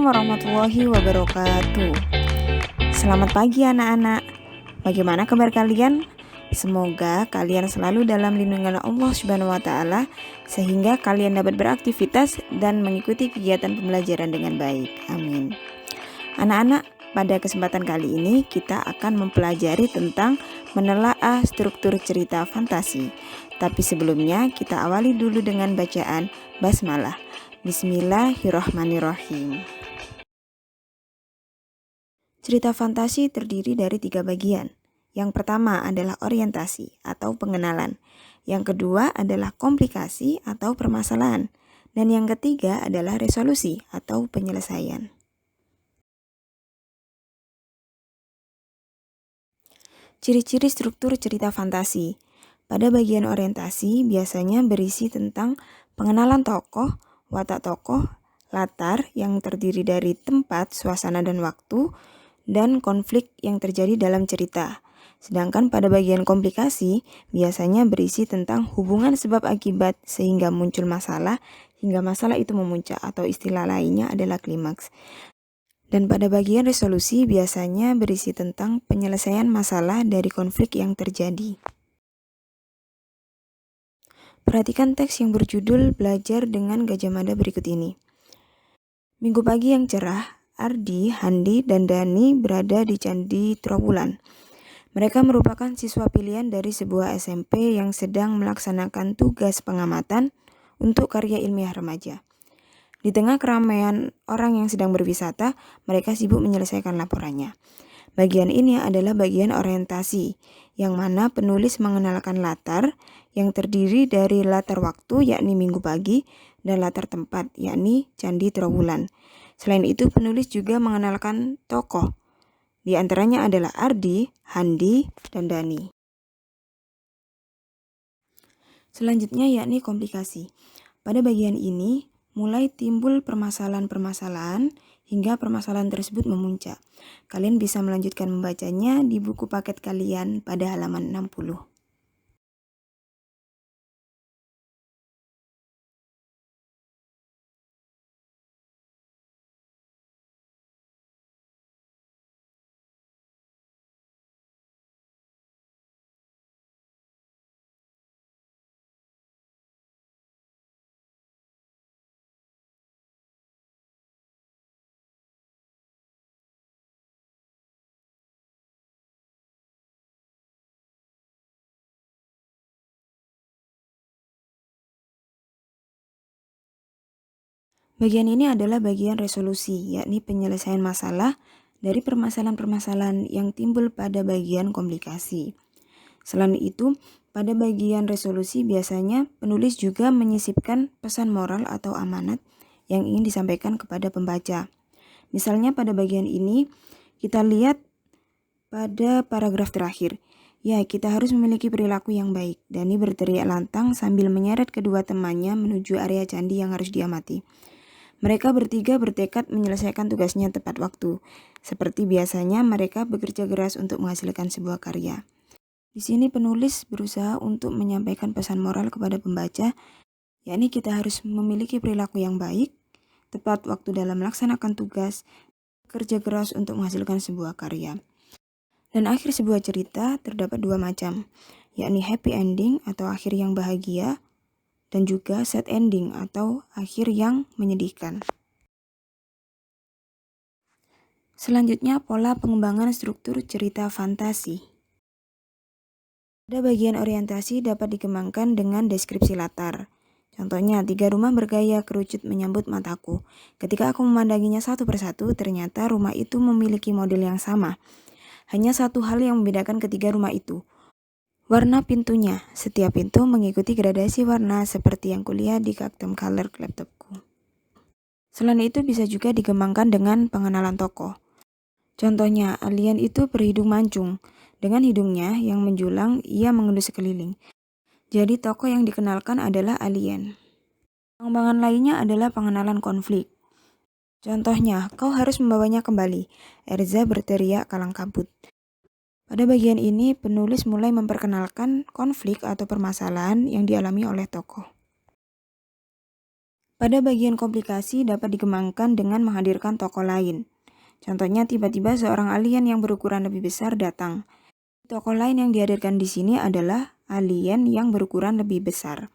Assalamualaikum warahmatullahi wabarakatuh. Selamat pagi anak-anak. Bagaimana kabar kalian? Semoga kalian selalu dalam lindungan Allah Subhanahu wa taala sehingga kalian dapat beraktivitas dan mengikuti kegiatan pembelajaran dengan baik. Amin. Anak-anak, pada kesempatan kali ini kita akan mempelajari tentang menelaah struktur cerita fantasi. Tapi sebelumnya kita awali dulu dengan bacaan basmalah. Bismillahirrahmanirrahim. Cerita fantasi terdiri dari 3 bagian. Yang pertama adalah orientasi atau pengenalan. Yang kedua adalah komplikasi atau permasalahan. Dan yang ketiga adalah resolusi atau penyelesaian. Ciri-ciri struktur cerita fantasi. Pada bagian orientasi biasanya berisi tentang pengenalan tokoh, watak tokoh, latar yang terdiri dari tempat, suasana, dan waktu, dan konflik yang terjadi dalam cerita. Sedangkan pada bagian komplikasi biasanya berisi tentang hubungan sebab akibat sehingga muncul masalah hingga masalah itu memuncak atau istilah lainnya adalah klimaks. Dan pada bagian resolusi biasanya berisi tentang penyelesaian masalah dari konflik yang terjadi. Perhatikan teks yang berjudul Belajar dengan Gajah Mada berikut ini. Minggu pagi yang cerah, Ardi, Handi, dan Dani berada di Candi Trowulan. Mereka merupakan siswa pilihan dari sebuah SMP yang sedang melaksanakan tugas pengamatan untuk karya ilmiah remaja. Di tengah keramaian orang yang sedang berwisata, mereka sibuk menyelesaikan laporannya. Bagian ini adalah bagian orientasi, yang mana penulis mengenalkan latar yang terdiri dari latar waktu yakni minggu pagi dan latar tempat yakni Candi Trowulan. Selain itu penulis juga mengenalkan tokoh. Di antaranya adalah Ardi, Handi, dan Dani. Selanjutnya yakni komplikasi. Pada bagian ini mulai timbul permasalahan-permasalahan hingga permasalahan tersebut memuncak. Kalian bisa melanjutkan membacanya di buku paket kalian pada halaman 60. Bagian ini adalah bagian resolusi, yakni penyelesaian masalah dari permasalahan-permasalahan yang timbul pada bagian komplikasi. Selain itu, pada bagian resolusi biasanya penulis juga menyisipkan pesan moral atau amanat yang ingin disampaikan kepada pembaca. Misalnya pada bagian ini, kita lihat pada paragraf terakhir. Ya, kita harus memiliki perilaku yang baik. Dani berteriak lantang sambil menyeret kedua temannya menuju area candi yang harus diamati. Mereka bertiga bertekad menyelesaikan tugasnya tepat waktu. Seperti biasanya, mereka bekerja keras untuk menghasilkan sebuah karya. Di sini penulis berusaha untuk menyampaikan pesan moral kepada pembaca, yakni kita harus memiliki perilaku yang baik, tepat waktu dalam melaksanakan tugas, kerja keras untuk menghasilkan sebuah karya. Dan akhir sebuah cerita terdapat 2 macam, yakni happy ending atau akhir yang bahagia, dan juga sad ending atau akhir yang menyedihkan. Selanjutnya, pola pengembangan struktur cerita fantasi. Pada bagian orientasi dapat dikembangkan dengan deskripsi latar. Contohnya, 3 rumah bergaya kerucut menyambut mataku. Ketika aku memandanginya satu persatu, ternyata rumah itu memiliki model yang sama. Hanya satu hal yang membedakan ketiga rumah itu. Warna pintunya. Setiap pintu mengikuti gradasi warna seperti yang kulihat di custom color laptopku. Selain itu bisa juga dikembangkan dengan pengenalan tokoh. Contohnya, alien itu berhidung mancung. Dengan hidungnya yang menjulang, ia mengendus sekeliling. Jadi tokoh yang dikenalkan adalah alien. Pengembangan lainnya adalah pengenalan konflik. Contohnya, kau harus membawanya kembali. Erza berteriak kalang kabut. Pada bagian ini, penulis mulai memperkenalkan konflik atau permasalahan yang dialami oleh tokoh. Pada bagian komplikasi dapat dikembangkan dengan menghadirkan tokoh lain. Contohnya tiba-tiba seorang alien yang berukuran lebih besar datang. Tokoh lain yang dihadirkan di sini adalah alien yang berukuran lebih besar.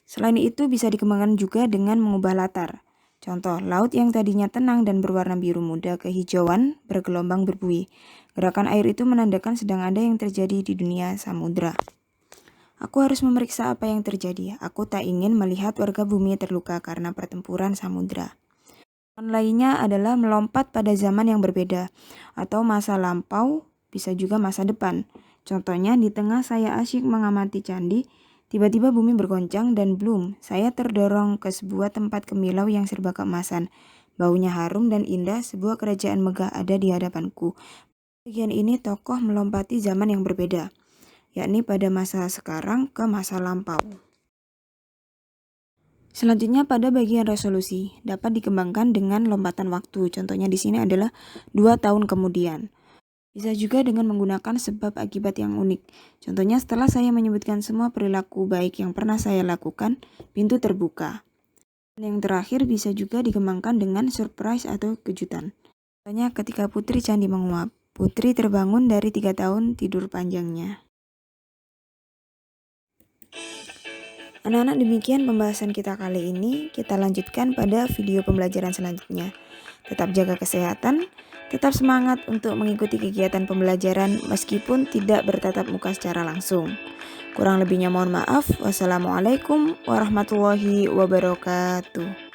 Selain itu bisa dikembangkan juga dengan mengubah latar. Contoh, laut yang tadinya tenang dan berwarna biru muda kehijauan bergelombang berbuih. Gerakan air itu menandakan sedang ada yang terjadi di dunia samudra. Aku harus memeriksa apa yang terjadi. Aku tak ingin melihat warga bumi terluka karena pertempuran samudra. Lainnya adalah melompat pada zaman yang berbeda, atau masa lampau, bisa juga masa depan. Contohnya, di tengah saya asyik mengamati candi, tiba-tiba bumi bergoncang dan bloom, saya terdorong ke sebuah tempat kemilau yang serba keemasan. Baunya harum dan indah, sebuah kerajaan megah ada di hadapanku. Bagian ini tokoh melompati zaman yang berbeda, yakni pada masa sekarang ke masa lampau. Selanjutnya pada bagian resolusi dapat dikembangkan dengan lompatan waktu. Contohnya di sini adalah 2 tahun kemudian. Bisa juga dengan menggunakan sebab akibat yang unik. Contohnya setelah saya menyebutkan semua perilaku baik yang pernah saya lakukan, pintu terbuka. Dan yang terakhir bisa juga dikembangkan dengan surprise atau kejutan. Contohnya ketika putri candi menguap, putri terbangun dari 3 tahun tidur panjangnya. Anak-anak, demikian pembahasan kita kali ini. Kita lanjutkan pada video pembelajaran selanjutnya. Tetap jaga kesehatan, tetap semangat untuk mengikuti kegiatan pembelajaran meskipun tidak bertatap muka secara langsung. Kurang lebihnya mohon maaf. Wassalamualaikum warahmatullahi wabarakatuh.